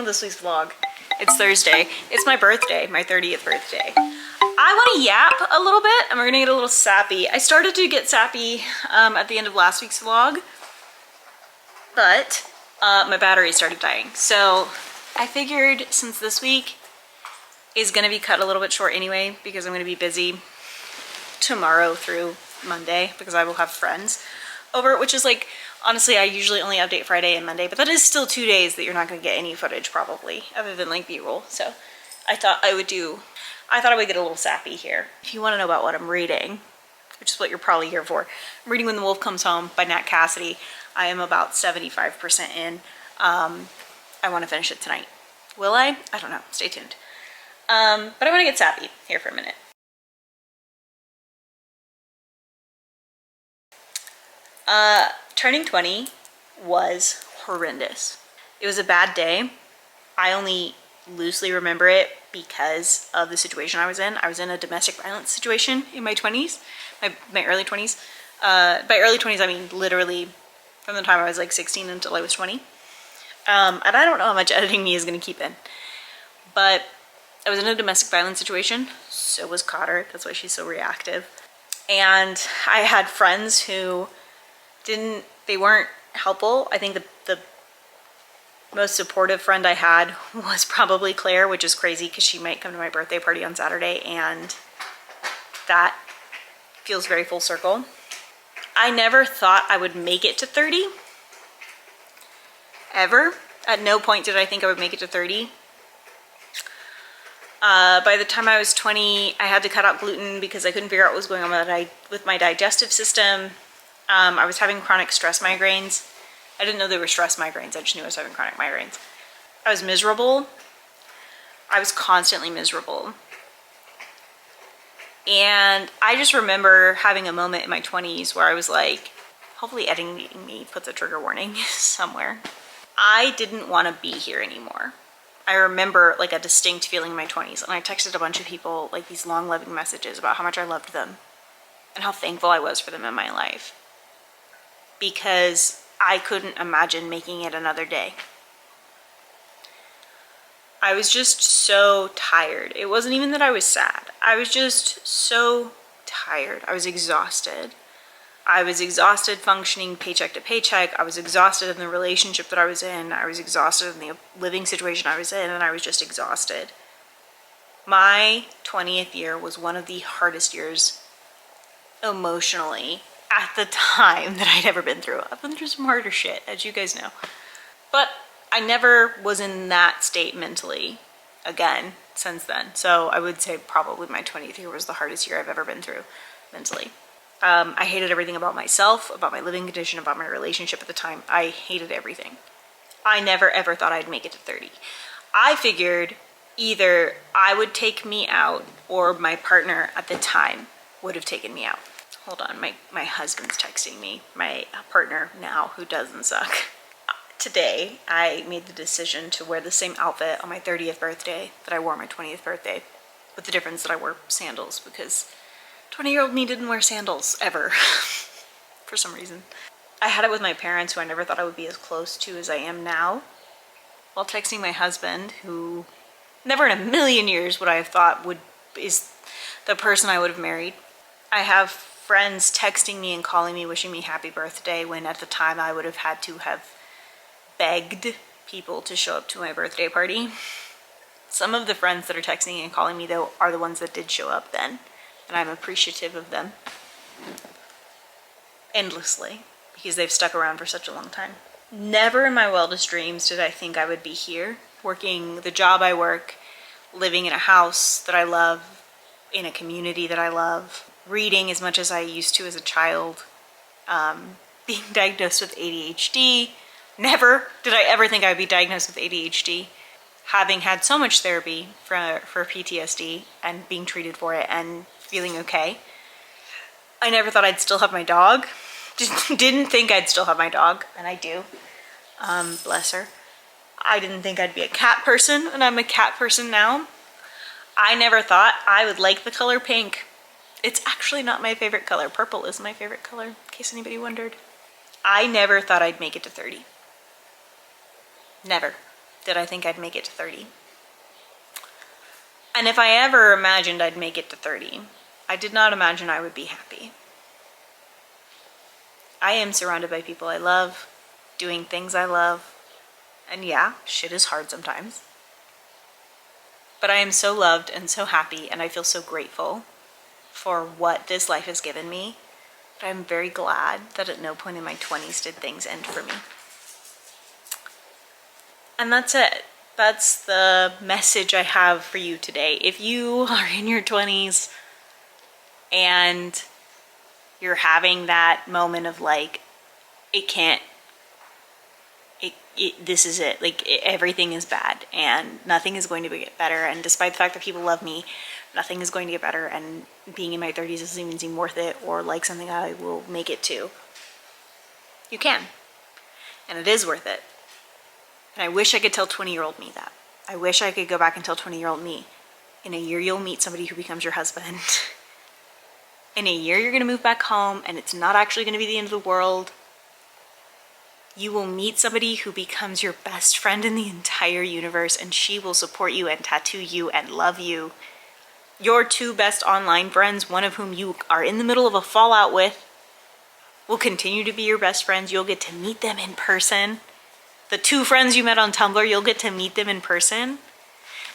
this week's vlog. It's Thursday. It's my birthday, my 30th birthday. I want to yap a little bit and we're gonna get a little sappy. I started to get sappy at the end of last week's vlog, but my battery started dying. So I figured since this week is gonna be cut a little bit short anyway, because I'm gonna be busy tomorrow through Monday because I will have friends over, which is like, honestly, I usually only update Friday and Monday, but that is still 2 days that you're not going to get any footage probably, other than like B-roll. So I thought I would get a little sappy here. If you want to know about what I'm reading, which is what you're probably here for, I'm reading When the Wolf Comes Home by Nat Cassidy. I am about 75% in. I want to finish it tonight. Will I? I don't know. Stay tuned. But I want to get sappy here for a minute. Turning 20 was horrendous. It was a bad day. I only loosely remember it because of the situation I was in. I was in a domestic violence situation in my 20s, my early 20s. By early 20s, I mean literally from the time I was like 16 until I was 20. And I don't know how much editing me is going to keep in. But I was in a domestic violence situation. So was Cotter. That's why she's so reactive. And I had friends who they weren't helpful. I think the most supportive friend I had was probably Claire, which is crazy because she might come to my birthday party on Saturday, and that feels very full circle. I never thought I would make it to 30, ever. At no point did I think I would make it to 30. By the time I was 20, I had to cut out gluten because I couldn't figure out what was going on with my digestive system. I was having chronic stress migraines. I didn't know they were stress migraines. I just knew I was having chronic migraines. I was miserable. I was constantly miserable. And I just remember having a moment in my 20s where I was like, hopefully editing me puts a trigger warning somewhere. I didn't want to be here anymore. I remember like a distinct feeling in my 20s, and I texted a bunch of people like these long loving messages about how much I loved them and how thankful I was for them in my life, because I couldn't imagine making it another day. I was just so tired. It wasn't even that I was sad. I was just so tired. I was exhausted. I was exhausted functioning paycheck to paycheck. I was exhausted in the relationship that I was in. I was exhausted in the living situation I was in, and I was just exhausted. My 20th year was one of the hardest years emotionally at the time that I'd ever been through. I've been through some harder shit, as you guys know. But I never was in that state mentally again since then. So I would say probably my 20th year was the hardest year I've ever been through mentally. I hated everything about myself, about my living condition, about my relationship at the time. I hated everything. I never ever thought I'd make it to 30. I figured either I would take me out or my partner at the time would have taken me out. Hold on, my husband's texting me, my partner now, who doesn't suck. Today, I made the decision to wear the same outfit on my 30th birthday that I wore on my 20th birthday, with the difference that I wore sandals, because 20-year-old me didn't wear sandals, ever, for some reason. I had it with my parents, who I never thought I would be as close to as I am now, while texting my husband, who never in a million years would I have thought is the person I would have married. I have friends texting me and calling me, wishing me happy birthday, when at the time I would have had to have begged people to show up to my birthday party. Some of the friends that are texting and calling me, though, are the ones that did show up then, and I'm appreciative of them endlessly because they've stuck around for such a long time. Never in my wildest dreams did I think I would be here, working the job I work, living in a house that I love, in a community that I love, reading as much as I used to as a child, being diagnosed with ADHD. Never did I ever think I would be diagnosed with ADHD, having had so much therapy for PTSD and being treated for it and feeling okay. I never thought I'd still have my dog. Didn't think I'd still have my dog, and I do. Bless her. I didn't think I'd be a cat person, and I'm a cat person now. I never thought I would like the color pink. It's actually not my favorite color. Purple is my favorite color, in case anybody wondered. I never thought I'd make it to 30. Never. did I think I'd make it to 30. And if I ever imagined I'd make it to 30, I did not imagine I would be happy. I am surrounded by people I love, doing things I love, and yeah, shit is hard sometimes. But I am so loved and so happy, and I feel so grateful for what this life has given me. But I'm very glad that at no point in my 20s did things end for me. And that's it. That's the message I have for you today. If you are in your 20s and you're having that moment of like, this is it, like everything is bad and nothing is going to get better, and despite the fact that people love me, nothing is going to get better, and being in my 30s doesn't even seem worth it or like something I will make it to. You can, and it is worth it. And I wish I could tell 20-year-old me that. I wish I could go back and tell 20-year-old me, in a year you'll meet somebody who becomes your husband. In a year you're gonna move back home and it's not actually gonna be the end of the world. You will meet somebody who becomes your best friend in the entire universe, and she will support you and tattoo you and love you. Your two best online friends, one of whom you are in the middle of a fallout with, will continue to be your best friends. You'll get to meet them in person. The two friends you met on Tumblr, you'll get to meet them in person.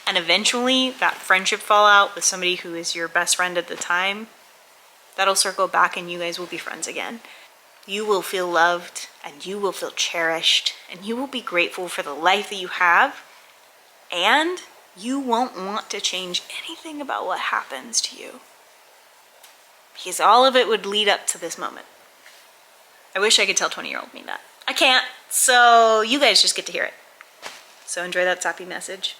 And eventually that friendship fallout with somebody who is your best friend at the time, that'll circle back and you guys will be friends again. You will feel loved and you will feel cherished and you will be grateful for the life that you have, and you won't want to change anything about what happens to you, because all of it would lead up to this moment. I wish I could tell 20-year-old me that. I can't, so you guys just get to hear it. So enjoy that sappy message.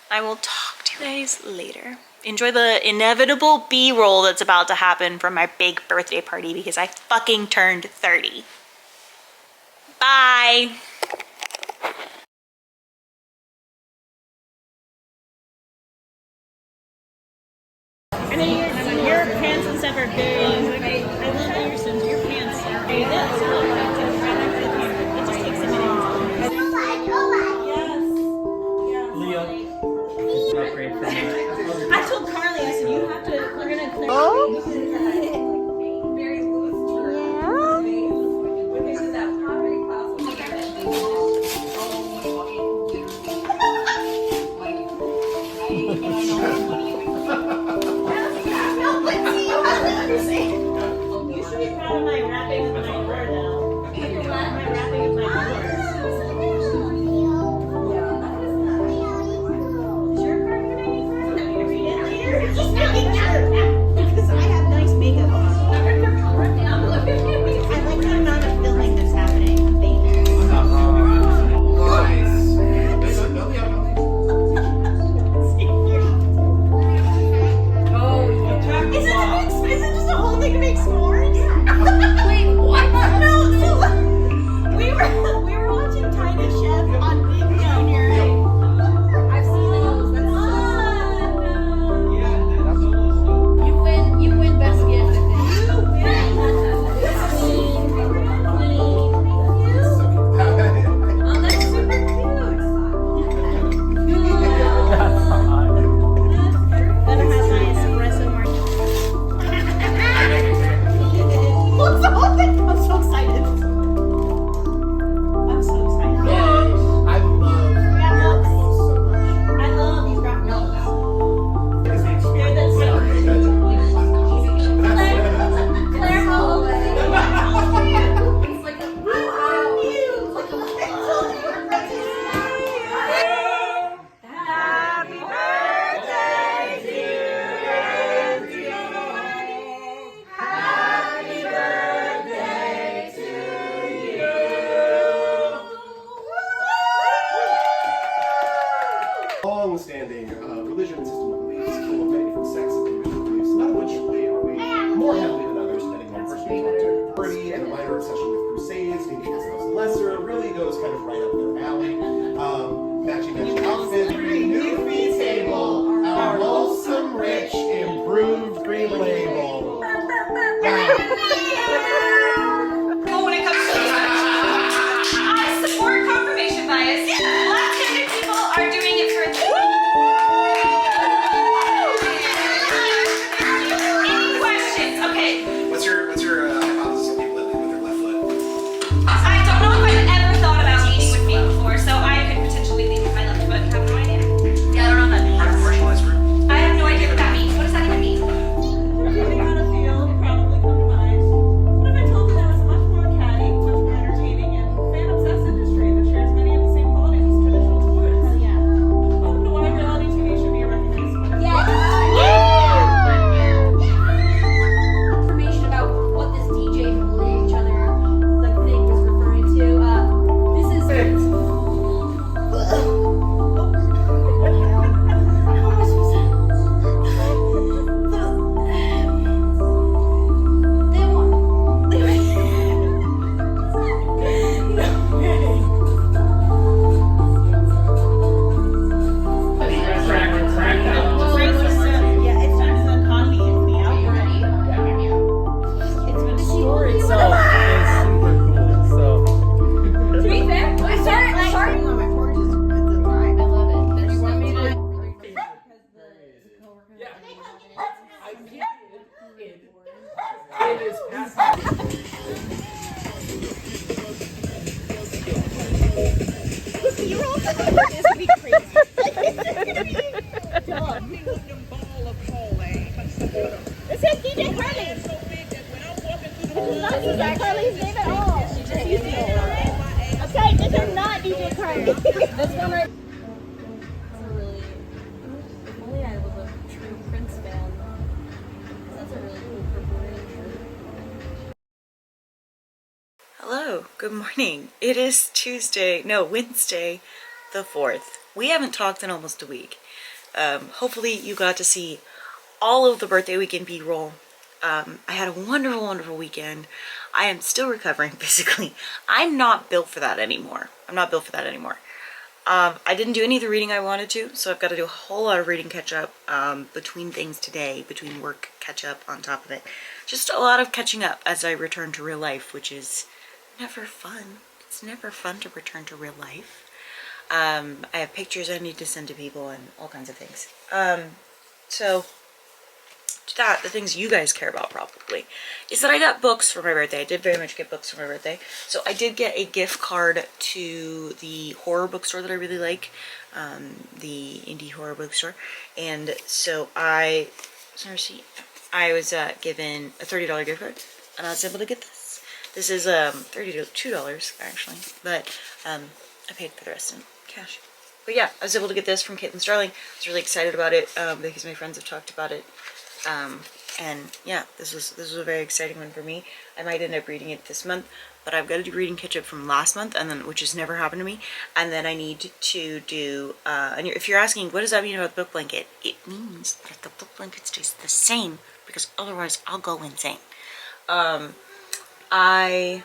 I will talk to you guys later. Enjoy the inevitable B-roll that's about to happen from my big birthday party, because I fucking turned 30. Bye. I know your pants and stuff are very, I love your pants are very, it just takes a minute. Yes. Leio. Upgrade for me. I told Carly, I said, you have to, we're gonna clear. Oh? Very loose. This is that pottery class. You should be proud of my wrapping of my door, though. My wrapping of my door. Is your card gonna be card? Let me read it later. Just making sure. Because I have nice makeup on. I like the amount of filming that's happening. I'm famous. Is it just a whole thing to make s'mores? Wait, what? No, we were watching Tiny Chef on Big Junior. I've seen those. That's so cool. You win best gift, I think. Oh, that's super cute. Then it has my espresso martini. I'm so excited. I'm so excited. I love so much. I love these graphic novels. It's They're the same. Claire Holloway. It's like a Happy birthday to you. Happy birthday to you. Long-standing religion and system of beliefs, full of many different sects and individual beliefs, none of which believe more heavily than others, depending on person you talk to. Party and a minor obsession with crusades, maybe because it was lesser, really goes kind of right up their alley. Matching outfit, new fee table, our wholesome, rich, improved green label. Oh, when it comes to I support confirmation bias. Left-handed people This one right. That's a really. If only I was a true Prince fan. That's a really cool purple rain shirt. Hello, good morning. It is Wednesday the 4th. We haven't talked in almost a week. Hopefully you got to see all of the birthday weekend B-roll. I had a wonderful, wonderful weekend. I am still recovering physically. I'm not built for that anymore. I didn't do any of the reading I wanted to, so I've got to do a whole lot of reading catch up between things today, between work catch up on top of it. Just a lot of catching up as I return to real life, which is never fun. It's never fun to return to real life. I have pictures I need to send to people and all kinds of things. So the things you guys care about probably is that I got books for my birthday. I did very much get books for my birthday. So I did get a gift card to the horror bookstore that I really like, the indie horror bookstore. And so I was given a $30 gift card, and I was able to get this. This is $32 actually, but I paid for the rest in cash. But yeah, I was able to get this from Caitlin Starling. I was really excited about it because my friends have talked about it. And yeah, this was a very exciting one for me. I might end up reading it this month, but I've got to do reading catch up from last month, and then which has never happened to me. And then I need to do. And if you're asking, what does that mean about the book blanket? It means that the book blanket stays the same because otherwise I'll go insane. I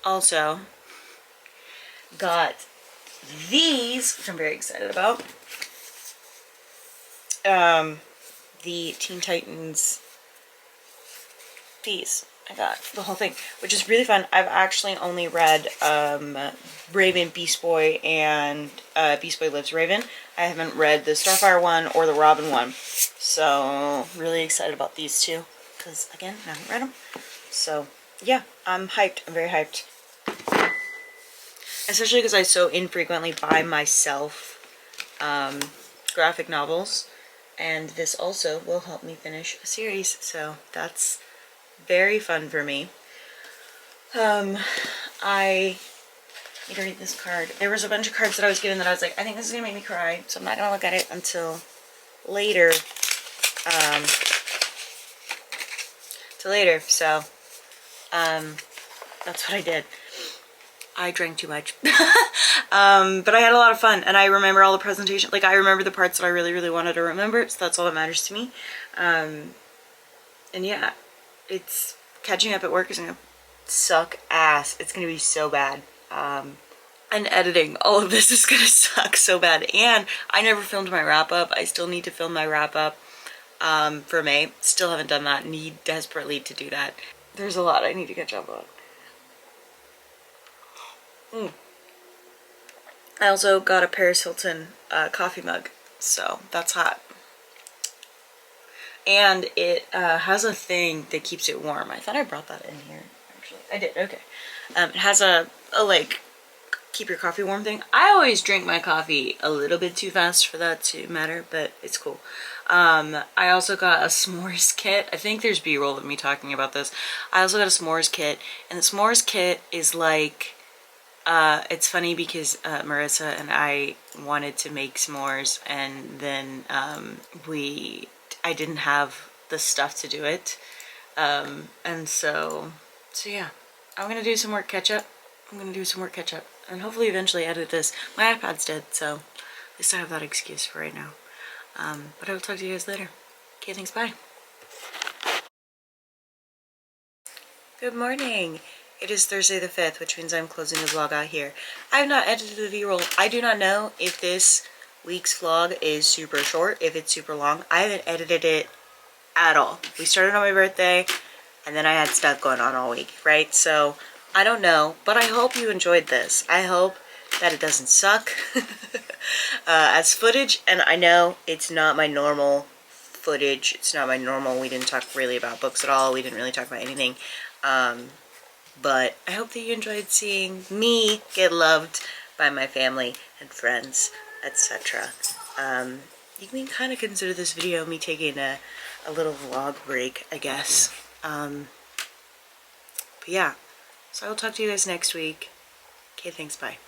also got these, which I'm very excited about. The Teen Titans, these. I got the whole thing, which is really fun. I've actually only read Raven, Beast Boy, and Beast Boy Lives Raven. I haven't read the Starfire one or the Robin one. So, really excited about these two, because again, I haven't read them. So, yeah, I'm hyped. I'm very hyped. Especially because I so infrequently buy myself graphic novels. And this also will help me finish a series, so that's very fun for me. I need to read this card. There was a bunch of cards that I was given that I was like, I think this is going to make me cry, so I'm not going to look at it until later. So that's what I did. I drank too much. But I had a lot of fun, and I remember all the presentation. Like, I remember the parts that I really, really wanted to remember, so that's all that matters to me. And yeah, it's catching up at work is gonna suck ass. It's gonna be so bad. And editing all of this is gonna suck so bad. And I never filmed my wrap up. I still need to film my wrap up for May. Still haven't done that. Need desperately to do that. There's a lot I need to catch up on. I also got a Paris Hilton coffee mug, so that's hot. And it has a thing that keeps it warm. I thought I brought that in here, actually. I did, okay. It has a like, keep your coffee warm thing. I always drink my coffee a little bit too fast for that to matter, but it's cool. I also got a s'mores kit. I think there's B-roll of me talking about this. I also got a s'mores kit, and the s'mores kit is like, it's funny because Marissa and I wanted to make s'mores, and then I didn't have the stuff to do it, and so yeah, I'm gonna do some work catch up. And hopefully eventually edit this. My iPad's dead, so at least I have that excuse for right now. But I will talk to you guys later. Okay, thanks, bye. Good morning. It is Thursday the 5th, which means I'm closing the vlog out here. I have not edited the V-roll. I do not know if this week's vlog is super short, if it's super long. I haven't edited it at all. We started on my birthday, and then I had stuff going on all week, right? So, I don't know, but I hope you enjoyed this. I hope that it doesn't suck as footage, and I know it's not my normal footage. It's not my normal, we didn't talk really about books at all. We didn't really talk about anything. But I hope that you enjoyed seeing me get loved by my family and friends, etc. You can kind of consider this video me taking a little vlog break, I guess. But yeah, so I will talk to you guys next week. Okay, thanks, bye.